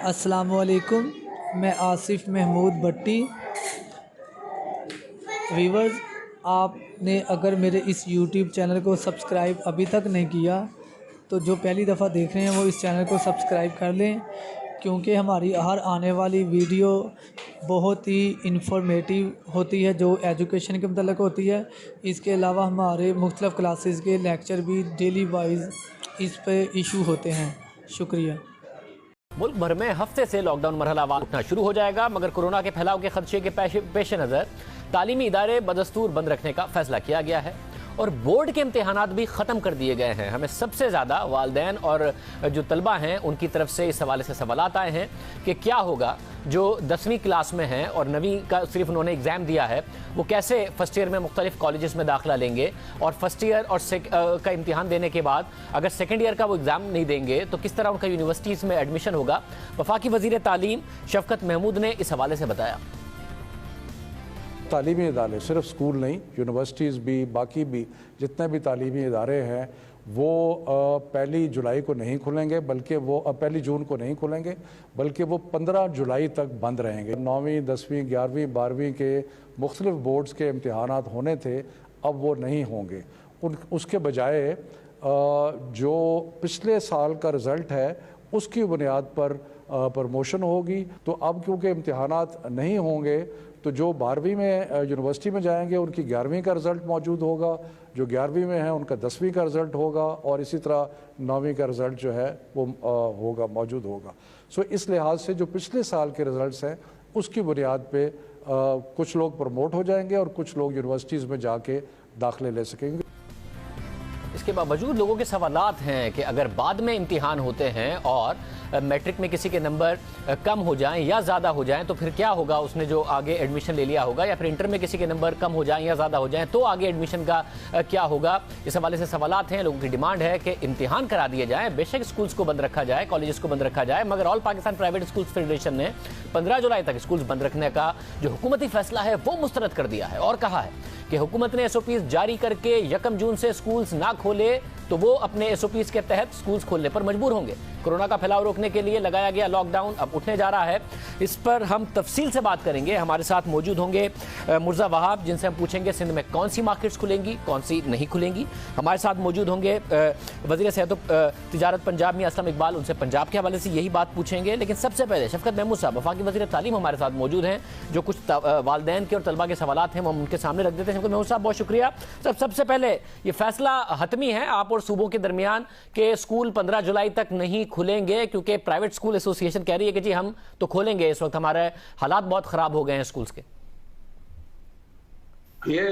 अस्सलामुअलैकुम। मैं आसिफ महमूद भट्टी। वीवर्स, आपने अगर मेरे इस यूट्यूब चैनल को सब्सक्राइब अभी तक नहीं किया तो जो पहली दफ़ा देख रहे हैं वो इस चैनल को सब्सक्राइब कर लें, क्योंकि हमारी हर आने वाली वीडियो बहुत ही इंफॉर्मेटिव होती है, जो एजुकेशन के मतलब होती है। इसके अलावा हमारे मुख्तलिफ़ क्लासेस के लेक्चर भी डेली वाइज इस पे इशू होते हैं। शुक्रिया। मुल्क भर में हफ्ते से लॉकडाउन मरहलावार उठना शुरू हो जाएगा, मगर कोरोना के फैलाव के खदशे के पेश नज़र तालीमी इदारे बदस्तूर बंद रखने का फैसला किया गया है और बोर्ड के इम्तिहानात भी ख़त्म कर दिए गए हैं। हमें सबसे ज़्यादा वालिदैन और जो तलबा हैं उनकी तरफ से इस हवाले से सवालात आए हैं कि क्या होगा जो 10वीं क्लास में हैं और 9वीं का सिर्फ उन्होंने एग्ज़ाम दिया है, वो कैसे फ़र्स्ट ईयर में मुख्तलिफ कॉलेजेस में दाखिला लेंगे, और फर्स्ट ईयर और का इम्तिहान देने के बाद अगर सेकेंड ईयर का वो एग्ज़ाम नहीं देंगे तो किस तरह उनका यूनिवर्सिटीज़ में एडमिशन होगा। वफाकी वज़ीर तालीम शफ़क़त महमूद ने इस हवाले से बताया। तालीमी इदारे सिर्फ स्कूल नहीं, यूनिवर्सिटीज़ भी, बाकी भी जितने भी तालीमी इदारे हैं वो 1 जुलाई को नहीं खुलेंगे, बल्कि वो 1 जून को नहीं खुलेंगे, बल्कि वो 15 जुलाई तक बंद रहेंगे। 9वीं 10वीं 11वीं 12वीं के मुख्तलिफ बोर्ड्स के इम्तिहानात होने थे, अब वो नहीं होंगे। उसके बजाय जो पिछले साल का रिज़ल्ट है उसकी बुनियाद पर प्रमोशन होगी। तो अब क्योंकि इम्तिहानात नहीं होंगे तो जो 12वीं में यूनिवर्सिटी में जाएंगे उनकी 11वीं का रिज़ल्ट मौजूद होगा, जो 11वीं में है उनका 10वीं का रिज़ल्ट होगा, और इसी तरह 9वीं का रिज़ल्ट जो है वो होगा मौजूद होगा। सो इस लिहाज से जो पिछले साल के रिज़ल्ट्स हैं उसकी बुनियाद पे कुछ लोग प्रमोट हो जाएंगे और कुछ लोग यूनिवर्सिटीज़ में जाके दाखिले ले सकेंगे। इसके बावजूद लोगों के सवालात हैं कि अगर बाद में इम्तिहान होते हैं और मैट्रिक में किसी के नंबर कम हो जाएं या ज़्यादा हो जाएं तो फिर क्या होगा, उसने जो आगे एडमिशन ले लिया होगा, या फिर इंटर में किसी के नंबर कम हो जाएं या ज़्यादा हो जाएं तो आगे एडमिशन का क्या होगा। इस हवाले से सवालात हैं। लोगों की डिमांड है कि इम्तिहान करा दिए जाएँ, बेशक स्कूल्स को बंद रखा जाए, कॉलेजेस को बंद रखा जाए, मगर all Pakistan private schools federation ने 15 जुलाई तक स्कूल्स बंद रखने का जो हुकूमती फैसला है वो मुस्तरद कर दिया है और कहा है कि हुकूमत ने SOPs जारी करके 1 जून से स्कूल्स ना खोले तो वो अपने SOPs के तहत स्कूल्स खोलने पर मजबूर होंगे। कोरोना का फैलाव रोकने के लिए लगाया गया लॉकडाउन अब उठने जा रहा है। इस पर हम तफसील से बात करेंगे। हमारे साथ मौजूद होंगे मुर्जा वहाब, जिनसे हम पूछेंगे सिंध में कौन सी मार्केट्स खुलेंगी, कौन सी नहीं खुलेंगी। हमारे साथ मौजूद होंगे वज़ीर सेहत तिजारत पंजाब में असलम इकबाल, उनसे पंजाब के हवाले से यही बात पूछेंगे। लेकिन सबसे पहले शफ़क़त महमूद साहब, वफाकी वज़ीर तालीम हमारे साथ मौजूद हैं, जो कुछ वालिदैन के और तलबा के सवालात हैं वो हम उनके सामने रख देते हैं। शफ़क़त महमूद साहब, बहुत शुक्रिया। सबसे पहले ये फैसला हतमी है आप और सूबों के दरमियान कि स्कूल 15 जुलाई तक नहीं खुलेंगे, क्योंकि प्राइवेट स्कूल एसोसिएशन कह रही है कि जी हम तो खोलेंगे, इस वक्त हमारे हालात बहुत खराब हो गए हैं स्कूल्स के। ये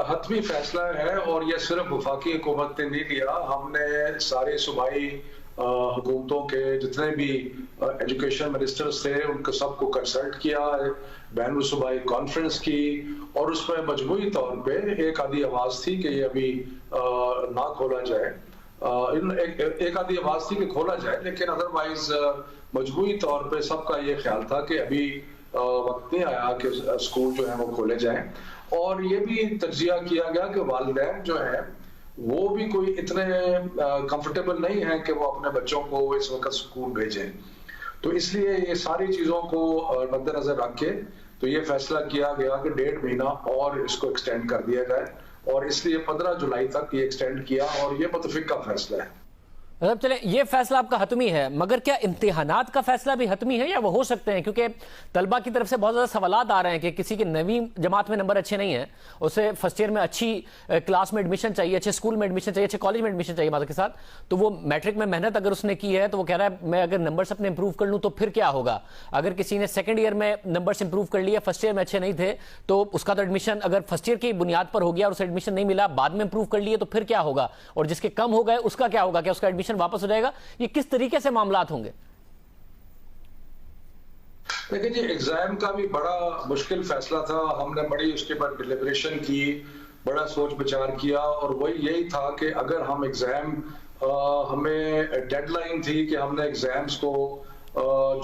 हतमी फैसला है और ये सिर्फ वफाकी हुकूमत ने नहीं लिया, हमने सारे सूबाई हुकूमतों के जितने भी एजुकेशन मिनिस्टर्स थे उनको सबको कंसल्ट किया है, बैनुल सूबाई कॉन्फ्रेंस की, और उसमें मजमूई तौर पे एक आधी आवाज़ थी कि ये अभी ना खोला जाए, एक आधी आवाज़ थी कि खोला जाए, लेकिन अदरवाइज मजमूई तौर पे सबका ये ख्याल था कि अभी वक्त नहीं आया कि स्कूल जो है वो खोले जाएं। और ये भी तज्जिया किया गया कि वालिदैन जो है वो भी कोई इतने कंफर्टेबल नहीं है कि वो अपने बच्चों को इस वक्त स्कूल भेजें। तो इसलिए ये सारी चीज़ों को मद्देनजर रख के तो ये फैसला किया गया कि 1.5 महीना और इसको एक्सटेंड कर दिया जाए, और इसलिए 15 जुलाई तक ये एक्सटेंड किया, और ये मुतफिक का फैसला है। मतलब चले ये फैसला आपका हतमी है, मगर क्या इम्तिहानात का फैसला भी हतमी है या वो हो सकते हैं? क्योंकि तलबा की तरफ से बहुत ज़्यादा सवालात आ रहे हैं कि किसी के 9वीं जमात में नंबर अच्छे नहीं है, उसे फर्स्ट ईयर में अच्छी क्लास में एडमिशन चाहिए, अच्छे स्कूल में एडमिशन चाहिए, अच्छे कॉलेज में एडमिशन चाहिए माता के साथ, तो वो मैट्रिक में मेहनत अगर उसने की है तो वो कह रहा है मैं अगर नंबर्स अपने इंप्रूव कर लूँ तो फिर क्या होगा। अगर किसी ने सेकेंड ईयर में नंबर्स इंप्रूव कर लिए, फर्स्ट ईयर में अच्छे नहीं थे, तो उसका तो एडमिशन अगर फर्स्ट ईयर की बुनियाद पर हो गया और उसे एडमिशन नहीं मिला, बाद में इंप्रूव कर लिए तो फिर क्या होगा, और जिसके कम हो गए उसका क्या होगा, क्या उसका एडमिशन वापस हो जाएगा? ये किस तरीके से मामलात होंगे? देखिए जी, एग्जाम का भी बड़ा मुश्किल फैसला था, हमने बड़ी उसके बाद डिलिब्रेशन की, बड़ा सोच विचार किया, और वही यही था कि अगर हम एग्जाम हमें डेडलाइन थी कि हमने एग्जाम्स को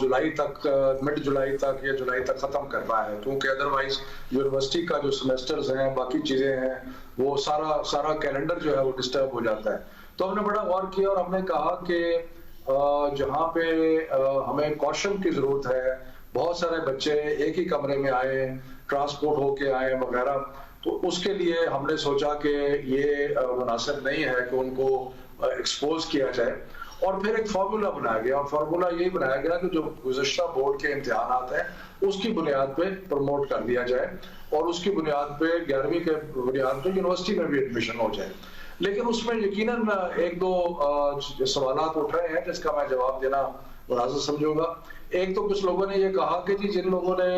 जुलाई तक, मिड जुलाई तक या जुलाई तक खत्म करना है, क्योंकि अदरवाइज यूनिवर्सिटी का जो सेमेस्टर्स हैं, बाकी चीजें हैं, वो सारा कैलेंडर जो है वो डिस्टर्ब हो जाता है। तो हमने बड़ा गौर किया और हमने कहा कि जहाँ पे हमें कॉशन की जरूरत है, बहुत सारे बच्चे एक ही कमरे में आए, ट्रांसपोर्ट होके आए वगैरह, तो उसके लिए हमने सोचा कि ये मुनासिब नहीं है कि उनको एक्सपोज किया जाए। और फिर एक फार्मूला बनाया गया, और फार्मूला यही बनाया गया कि जो गुज़श्ता बोर्ड के इम्तिहानात हैं उसकी बुनियाद पे प्रमोट कर दिया जाए, और उसकी बुनियाद पे 11वीं के बुनियाद पे यूनिवर्सिटी में भी एडमिशन हो जाए। लेकिन उसमें यकीनन एक दो सवालात उठ रहे हैं जिसका मैं जवाब देना मुनासिब समझूंगा। एक तो कुछ लोगों ने ये कहा कि जी जिन लोगों ने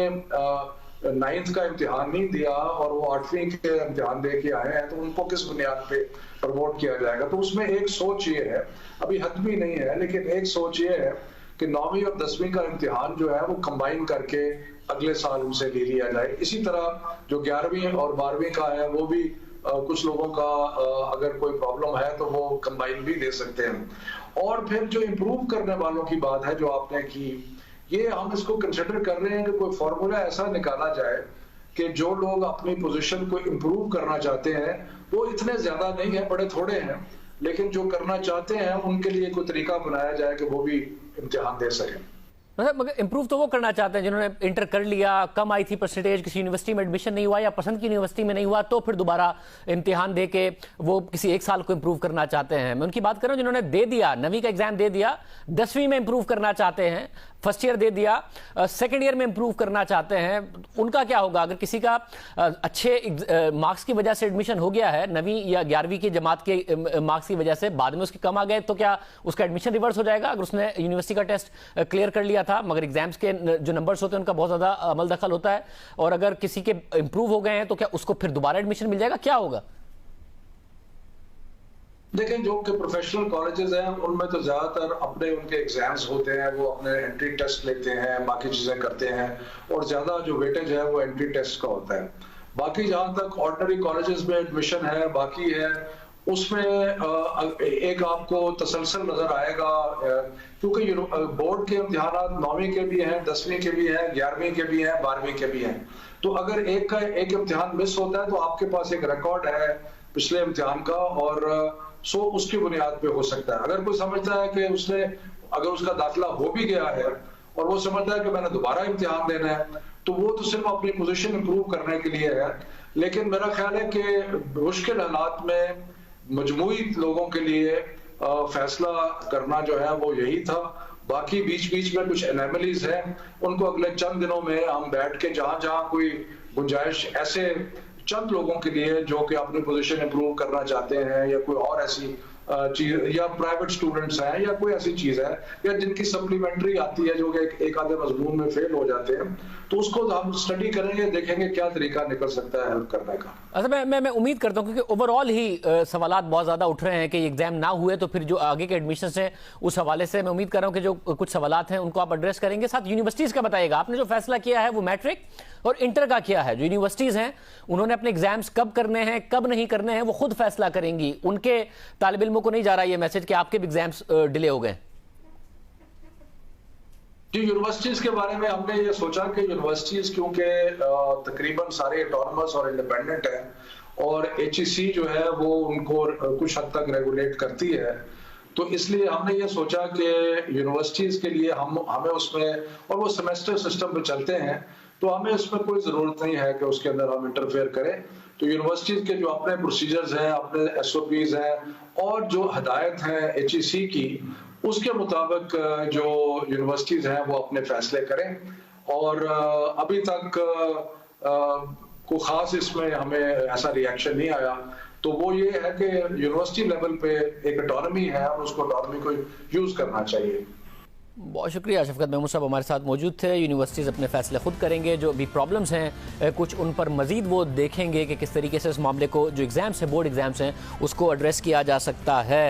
9th का इम्तिहान नहीं दिया और वो 8वीं के इम्तिहान दे के आए हैं तो उनको किस बुनियाद पे प्रमोट किया जाएगा। तो उसमें एक सोच ये है, अभी हतमी नहीं है, लेकिन एक सोच ये है कि 9वीं और 10वीं का इम्तिहान जो है वो कंबाइन करके अगले साल उनसे ले लिया जाए। इसी तरह जो 11वीं और 12वीं का है वो भी कुछ लोगों का अगर कोई प्रॉब्लम है तो वो कंबाइन भी दे सकते हैं। और फिर जो इम्प्रूव करने वालों की बात है जो आपने की, ये हम इसको कंसिडर कर रहे हैं कि कोई फॉर्मूला ऐसा निकाला जाए कि जो लोग अपनी पोजीशन को इम्प्रूव करना चाहते हैं, वो इतने ज्यादा नहीं है, बड़े थोड़े हैं, लेकिन जो करना चाहते हैं उनके लिए कोई तरीका बनाया जाए कि वो भी इम्तिहान दे सकें। मगर इम्प्रूव तो वो करना चाहते हैं जिन्होंने इंटर कर लिया, कम आई थी परसेंटेज, किसी यूनिवर्सिटी में एडमिशन नहीं हुआ या पसंद की यूनिवर्सिटी में नहीं हुआ, तो फिर दोबारा इम्तिहान दे के वो किसी एक साल को इम्प्रूव करना चाहते हैं। मैं उनकी बात कर रहा हूँ जिन्होंने दे दिया, 9वीं का एग्जाम दे दिया, 10वीं में इम्प्रूव करना चाहते हैं, फर्स्ट ईयर दे दिया, सेकेंड ईयर में इम्प्रूव करना चाहते हैं, उनका क्या होगा? अगर किसी का अच्छे मार्क्स की वजह से एडमिशन हो गया है, 9वीं या 11वीं की जमात के मार्क्स की वजह से बाद में उसके कम आ गए, तो क्या उसका एडमिशन रिवर्स हो जाएगा? अगर उसने यूनिवर्सिटी का टेस्ट क्लियर कर लिया था मगर एग्जाम्स के जो नंबर्स होते हैं उनका बहुत ज्यादा अमल दखल होता है, और अगर किसी के इंप्रूव हो गए हैं तो क्या उसको फिर दोबारा एडमिशन मिल जाएगा? क्या होगा? देखें, जो कि प्रोफेशनल कॉलेजेस हैं उनमें तो ज्यादातर अपने उनके एग्जाम्स होते हैं, वो अपने एंट्री टेस्ट लेते हैं, बाकी चीजें करते हैं, और ज्यादा जो वेटेज है वो एंट्री टेस्ट का होता है। बाकी जहां तक ऑर्डिनरी कॉलेजेस में एडमिशन है, बाकी है, उसमें एक आपको तसलसल नजर आएगा, क्योंकि बोर्ड के इम्तिहान 9वीं के भी हैं, 10वीं के भी हैं, 11वीं के भी हैं, 12वीं के भी हैं। तो अगर एक का एक इम्तिहान मिस होता है तो आपके पास एक रिकॉर्ड है पिछले इम्तिहान का, और सो उसकी बुनियाद पे हो सकता है। अगर कोई समझता है कि उसने, अगर उसका दाखिला हो भी गया है और वो समझता है कि मैंने दोबारा इम्तिहान देना है, तो वो तो सिर्फ अपनी पोजीशन इंप्रूव करने के लिए है। लेकिन मेरा ख्याल है कि मुश्किल हालात में मजमूई लोगों के लिए फैसला करना जो है वो यही था। बाकी बीच बीच में कुछ एनोमलीज हैं, उनको अगले चंद दिनों में हम बैठ के जहां जहां कोई गुंजाइश ऐसे चंद लोगों के लिए जो कि अपनी पोजीशन इंप्रूव करना चाहते हैं, या कोई और ऐसी चीज, या प्राइवेट स्टूडेंट्स हैं, या कोई ऐसी चीज है, या जिनकी सप्लीमेंट्री आती है जो कि एक आधे मजमून में फेल हो जाते हैं, तो उसको हम स्टडी करेंगे, देखेंगे क्या तरीका निकल सकता है हेल्प करने का। अच्छा, मैं उम्मीद करता हूँ क्योंकि ओवरऑल ही सवालात बहुत ज़्यादा उठ रहे हैं कि एग्जाम ना हुए तो फिर जो आगे के एडमिशन है उस हवाले से मैं उम्मीद कर रहा हूँ कि जो कुछ सवालात हैं उनको आप एड्रेस करेंगे। साथ यूनिवर्सिटीज़ का बताइएगा, आपने जो फैसला किया है वो मैट्रिक और इंटर का किया है। जो यूनिवर्सिटीज़ हैं उन्होंने अपने एग्जाम्स कब करने हैं कब नहीं करने हैं वो खुद फैसला करेंगी, उनके तालिब इल्मों को नहीं जा रहा ये मैसेज कि आपके भी एग्जाम्स डिले हो गए। जी, यूनिवर्सिटीज के बारे में हमने ये सोचा कि यूनिवर्सिटीज क्योंकि तकरीबन सारे ऑटोनमस और इंडिपेंडेंट हैं, और HEC जो है वो उनको कुछ हद तक रेगुलेट करती है, तो इसलिए हमने ये सोचा कि यूनिवर्सिटीज के लिए हमें उसमें, और वो सेमेस्टर सिस्टम पे चलते हैं, तो हमें उसमें कोई जरूरत नहीं है कि उसके अंदर हम इंटरफेयर करें। तो यूनिवर्सिटीज के जो अपने प्रोसीजर्स हैं, अपने SOPs हैं, और जो हदायत है HEC की, उसके मुताबिक जो यूनिवर्सिटीज हैं वो अपने फैसले करें। और अभी तक कोई खास इसमें हमें ऐसा रिएक्शन नहीं आया। तो वो ये है कि यूनिवर्सिटी लेवल पे एक ऑटोनॉमी है और उसको ऑटोनॉमी को यूज करना चाहिए। बहुत शुक्रिया। शफकत महमूद साहब हमारे साथ मौजूद थे। यूनिवर्सिटीज़ अपने फैसले खुद करेंगे, जो भी प्रॉब्लम्स हैं कुछ उन पर मजीद वो देखेंगे कि किस तरीके से इस मामले को, जो एग्ज़ाम्स हैं, बोर्ड एग्ज़ाम्स हैं, उसको एड्रेस किया जा सकता है।